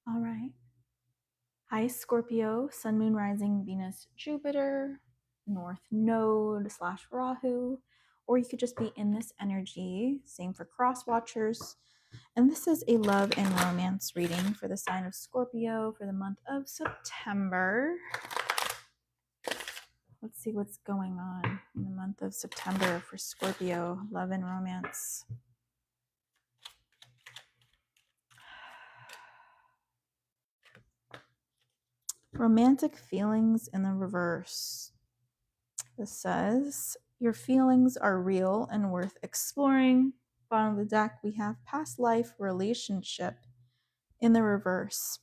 All right. Hi, Scorpio, Sun, Moon, Rising, Venus, Jupiter, North Node / Rahu, or you could just be in this energy. Same for cross watchers. And this is a love and romance reading for the sign of Scorpio for the month of September. Let's see what's going on in the month of September for Scorpio, love and romance. Romantic feelings in the reverse. This says, your feelings are real and worth exploring. Bottom of the deck, we have past life relationship in the reverse.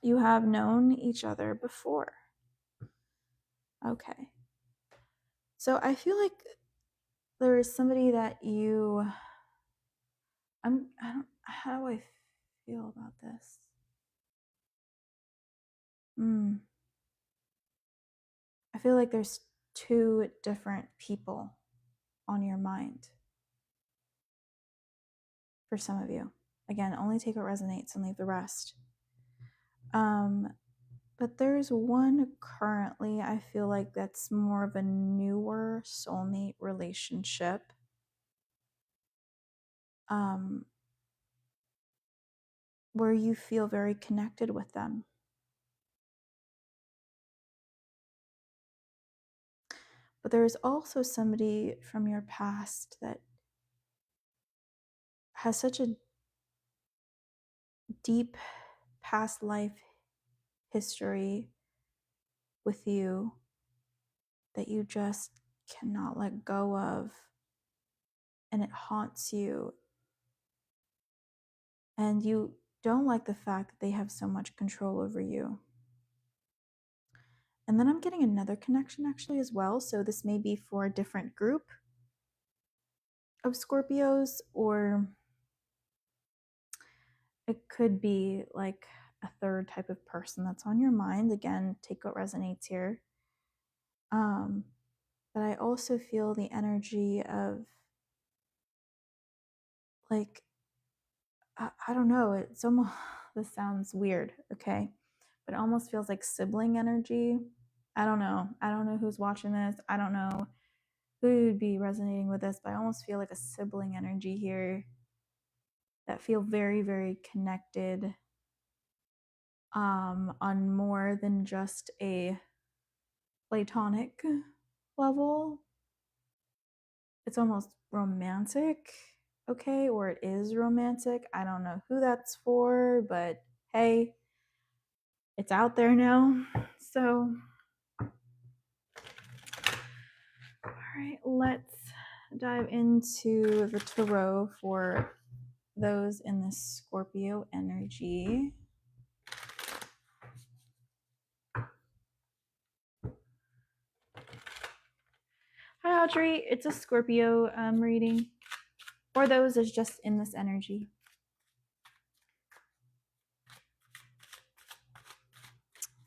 You have known each other before. Okay. So I feel like there is somebody that how do I feel about this? I feel like there's two different people on your mind for some of you. Again, only take what resonates and leave the rest. But there's one currently, I feel like that's more of a newer soulmate relationship. Where you feel very connected with them. But there's also somebody from your past that has such a deep past life history with you that you just cannot let go of, and it haunts you, and you don't like the fact that they have so much control over you. And then I'm getting another connection actually as well, so this may be for a different group of Scorpios, or it could be like a third type of person that's on your mind. Again, take what resonates here. But I also feel the energy of, like, I don't know, it's almost, this sounds weird, okay? But it almost feels like sibling energy. I don't know. I don't know who's watching this. I don't know who would be resonating with this, but I almost feel like a sibling energy here that feel very, very connected on more than just a platonic level. It's almost romantic, okay? Or it is romantic. I don't know who that's for, but hey, it's out there now. So, all right, let's dive into the tarot for those in the Scorpio energy. Hi, Audrey. It's a Scorpio reading. For those is just in this energy.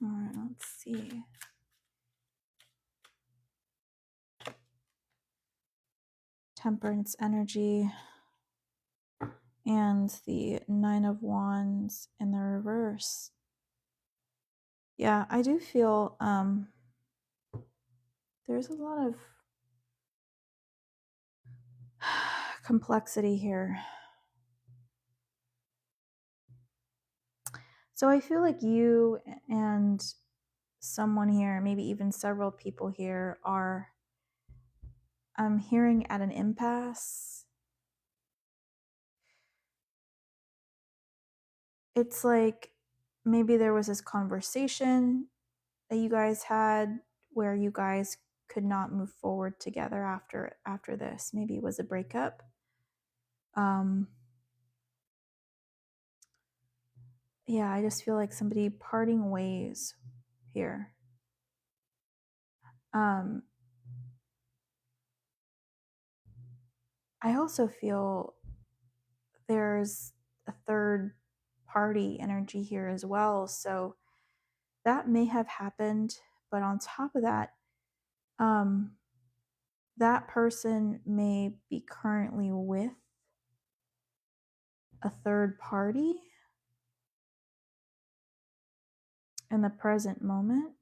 All right, let's see. Temperance energy and the Nine of Wands in the reverse. Yeah, I do feel there's a lot of complexity here. So I feel like you and someone here, maybe even several people here, are hearing at an impasse. It's like maybe there was this conversation that you guys had where you guys could not move forward together after this. Maybe it was a breakup. Yeah, I just feel like somebody parting ways here. I also feel there's a third party energy here as well. So that may have happened, but on top of that, that person may be currently with a third party. in the present moment.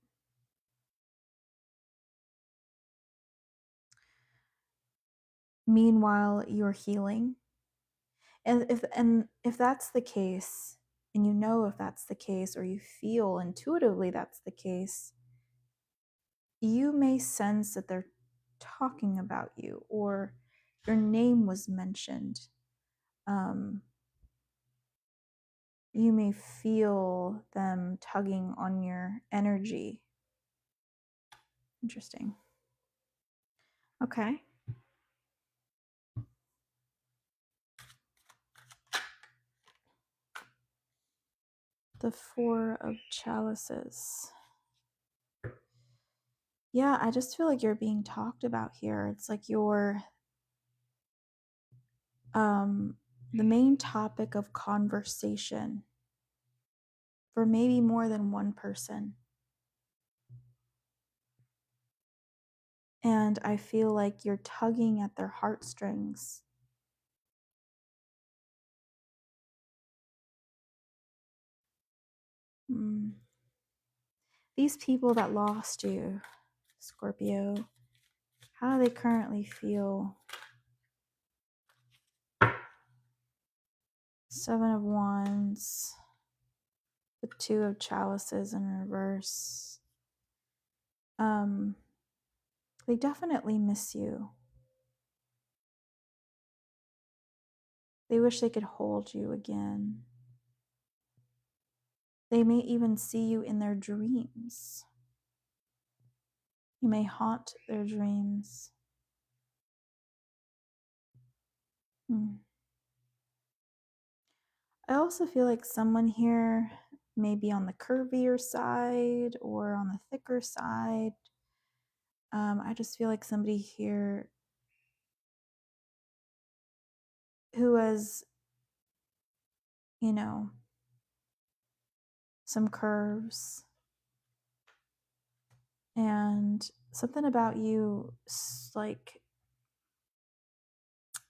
Meanwhile, you're healing. And if that's the case, and you know if that's the case, or you feel intuitively that's the case, you may sense that they're talking about you, or your name was mentioned. You may feel them tugging on your energy. Interesting. Okay. The Four of Chalices. Yeah, I just feel like you're being talked about here. It's like you're the main topic of conversation for maybe more than one person. And I feel like you're tugging at their heartstrings. These people that lost you, Scorpio, how do they currently feel? Seven of Wands, the Two of Chalices in reverse. They definitely miss you. They wish they could hold you again. They may even see you in their dreams. You may haunt their dreams. I also feel like someone here may be on the curvier side or on the thicker side. I just feel like somebody here who has, you know, some curves, and something about you like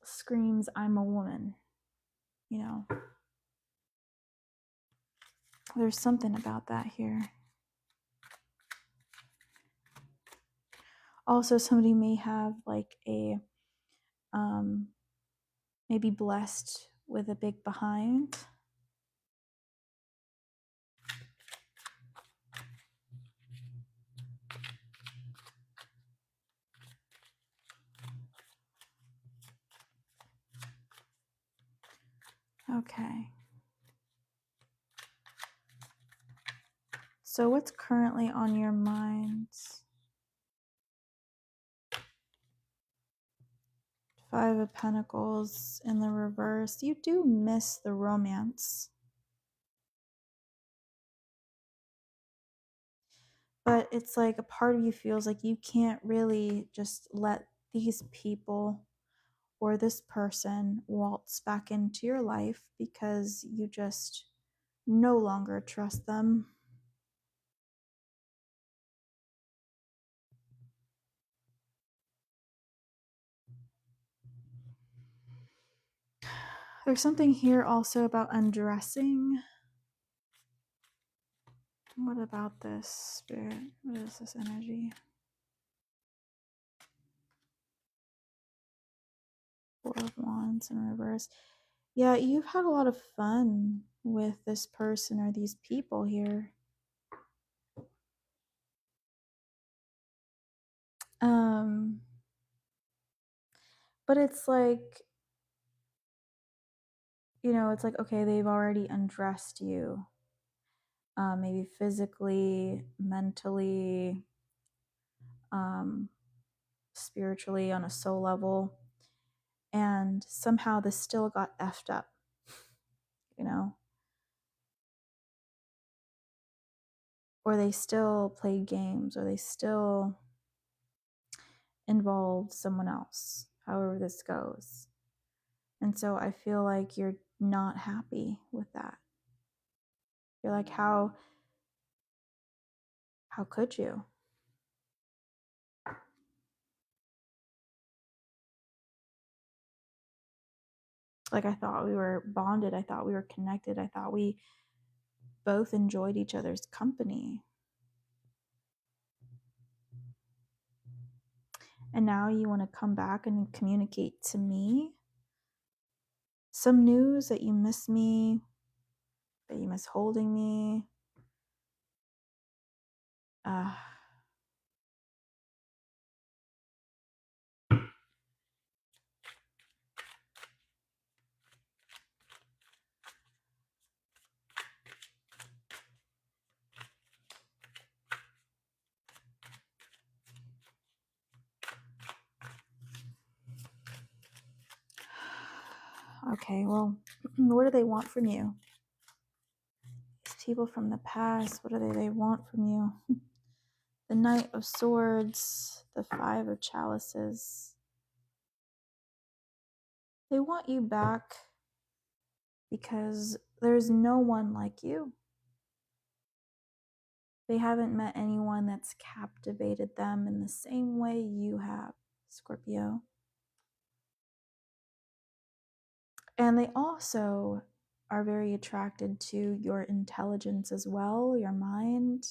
screams, I'm a woman, you know. There's something about that here. Also, somebody may have like a maybe blessed with a big behind. Okay. So what's currently on your minds? Five of Pentacles in the reverse. You do miss the romance. But it's like a part of you feels like you can't really just let these people or this person waltz back into your life because you just no longer trust them. There's something here also about undressing. What about this, Spirit? What is this energy? Four of Wands in reverse. Yeah, you've had a lot of fun with this person or these people here. But it's like, you know, it's like, okay, they've already undressed you. Maybe physically, mentally, spiritually, on a soul level. And somehow this still got effed up, you know? Or they still played games, or they still involved someone else, however this goes. And so I feel like you're not happy with that. You're like, how could you? Like, I thought we were bonded. I thought we were connected. I thought we both enjoyed each other's company. And now you want to come back and communicate to me some news that you miss me, that you miss holding me. Okay, well, what do they want from you? These people from the past, what do they want from you? The Knight of Swords, the Five of Chalices. They want you back because there's no one like you. They haven't met anyone that's captivated them in the same way you have, Scorpio. And they also are very attracted to your intelligence as well, your mind.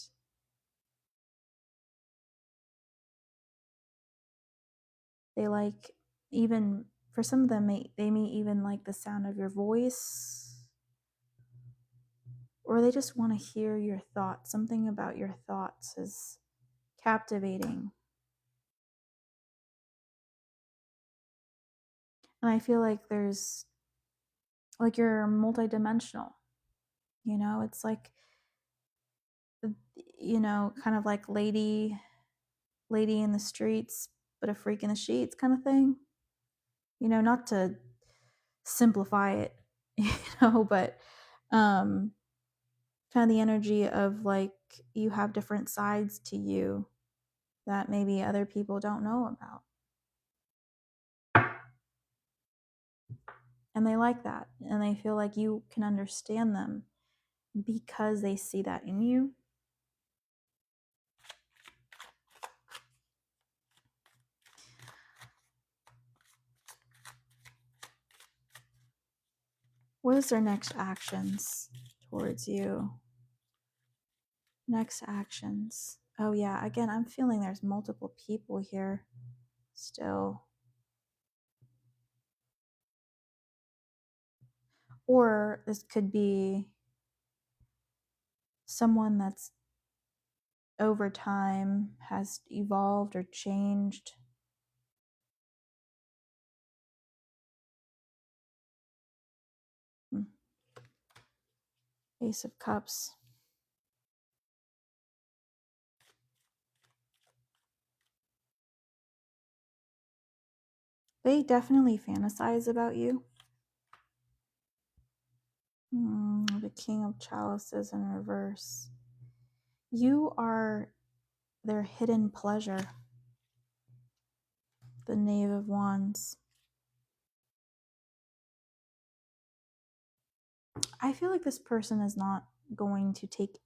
They like, even for some of them, they may even like the sound of your voice, or they just want to hear your thoughts. Something about your thoughts is captivating. And I feel like there's, like, you're multidimensional. You know, it's like, you know, kind of like lady in the streets, but a freak in the sheets kind of thing. You know, not to simplify it, you know, but kind of the energy of like you have different sides to you that maybe other people don't know about. And they like that. And they feel like you can understand them because they see that in you. What is their next actions towards you? Next actions. Oh, yeah. Again, I'm feeling there's multiple people here still. Or this could be someone that's over time has evolved or changed. Ace of Cups. They definitely fantasize about you. The King of Chalices in reverse. You are their hidden pleasure. The Knave of Wands. I feel like this person is not going to take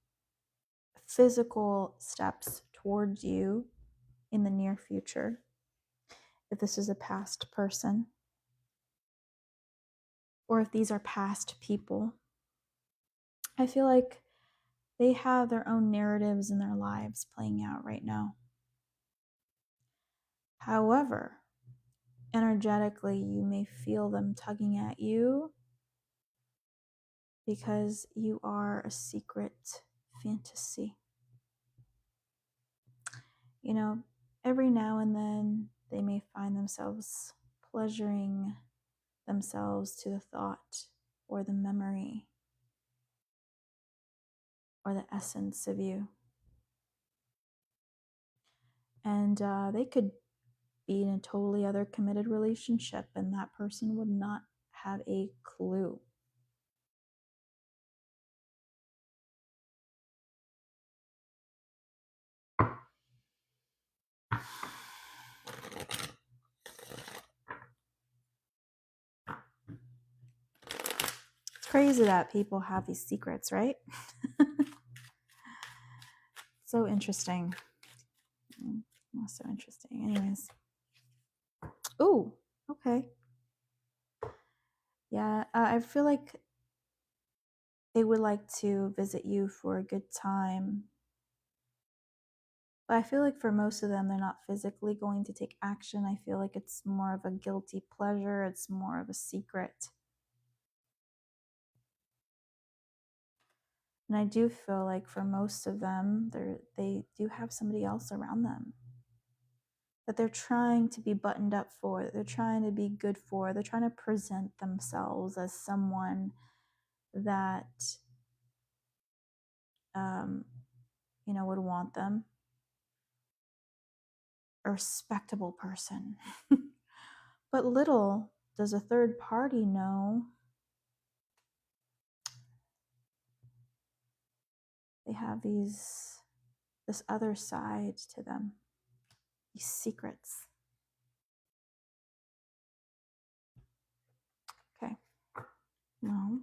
physical steps towards you in the near future. If this is a past person, or if these are past people, I feel like they have their own narratives in their lives playing out right now. However, energetically, you may feel them tugging at you because you are a secret fantasy. You know, every now and then they may find themselves pleasuring themselves to the thought or the memory or the essence of you. And they could be in a totally other committed relationship, and that person would not have a clue. It's crazy that people have these secrets, right? So interesting. So interesting. Anyways. Ooh, okay. Yeah, I feel like They would like to visit you for a good time. But I feel like for most of them, they're not physically going to take action. I feel like it's more of a guilty pleasure. It's more of a secret. And I do feel like for most of them, they do have somebody else around them that they're trying to be buttoned up for, that they're trying to be good for. They're trying to present themselves as someone that, um, would want them. A respectable person. But little does a third party know they have this other side to them, these secrets. Okay. Well,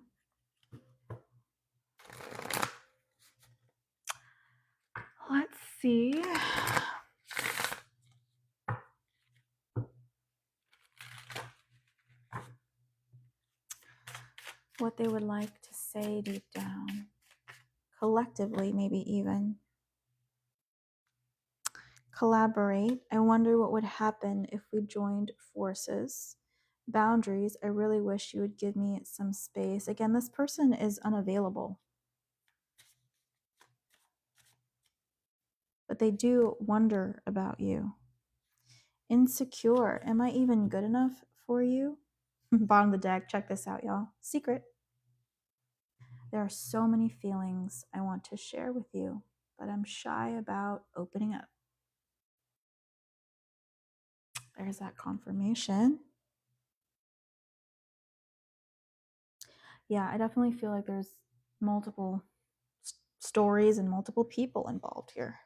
let's see what they would like to say deep down, collectively, maybe even. Collaborate. I wonder what would happen if we joined forces. Boundaries. I really wish you would give me some space. Again, this person is unavailable, but they do wonder about you. Insecure. Am I even good enough for you? Bottom of the deck. Check this out, y'all. Secret. There are so many feelings I want to share with you, but I'm shy about opening up. There's that confirmation. Yeah, I definitely feel like there's multiple stories and multiple people involved here.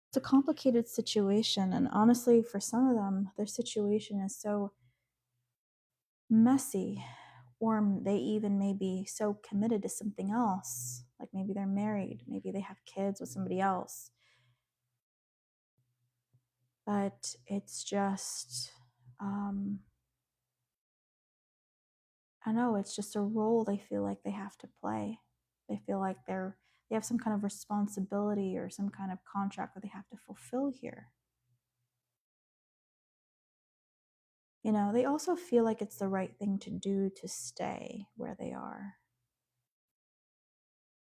It's a complicated situation, and honestly, for some of them, their situation is so messy, or they even may be so committed to something else. Like maybe they're married, maybe they have kids with somebody else. But it's just, I know it's just a role they feel like they have to play. They feel like they have some kind of responsibility or some kind of contract that they have to fulfill here. They also feel like it's the right thing to do to stay where they are.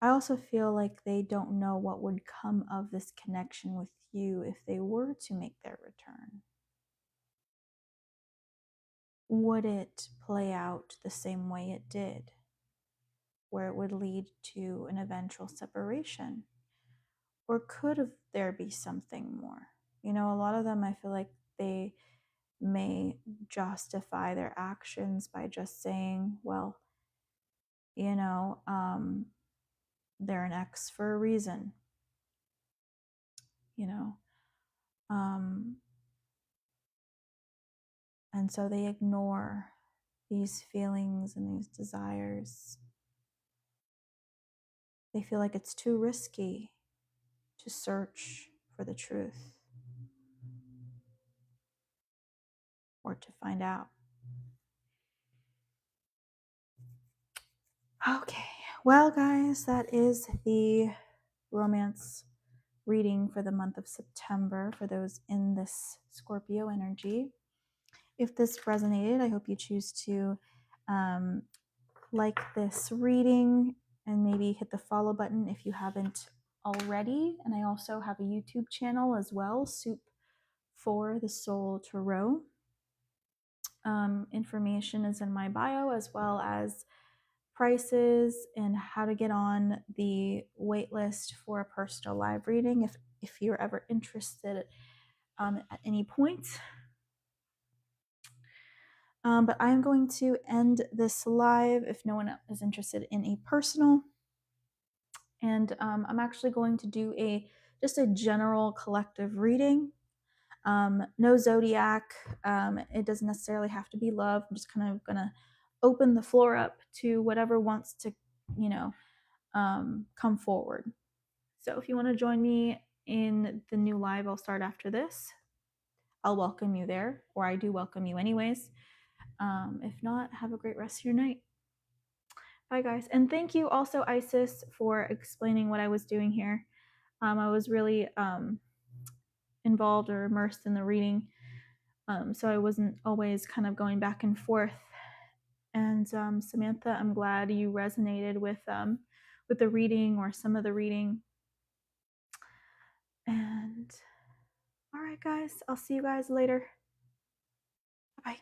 I also feel like they don't know what would come of this connection with you if they were to make their return. Would it play out the same way it did, where it would lead to an eventual separation? Or could there be something more? A lot of them, I feel like they may justify their actions by just saying, well, they're an ex for a reason, you know. And so they ignore these feelings and these desires. They feel like it's too risky to search for the truth or to find out. Okay, well, guys, that is the romance reading for the month of September for those in this Scorpio energy. If this resonated, I hope you choose to like this reading and maybe hit the follow button if you haven't already. And I also have a YouTube channel as well, Soup for the Soul Tarot. Information is in my bio, as well as prices and how to get on the wait list for a personal live reading if you're ever interested at any point. But I'm going to end this live if no one is interested in a personal. And I'm actually going to do just a general collective reading. No zodiac. It doesn't necessarily have to be love. I'm just kind of going to open the floor up to whatever wants to, come forward. So if you want to join me in the new live, I'll start after this. I'll welcome you there, or I do welcome you anyways. If not, have a great rest of your night. Bye, guys. And thank you also, Isis, for explaining what I was doing here. I was really involved or immersed in the reading, so I wasn't always kind of going back and forth. And Samantha, I'm glad you resonated with the reading or some of the reading. And all right, guys, I'll see you guys later. Bye.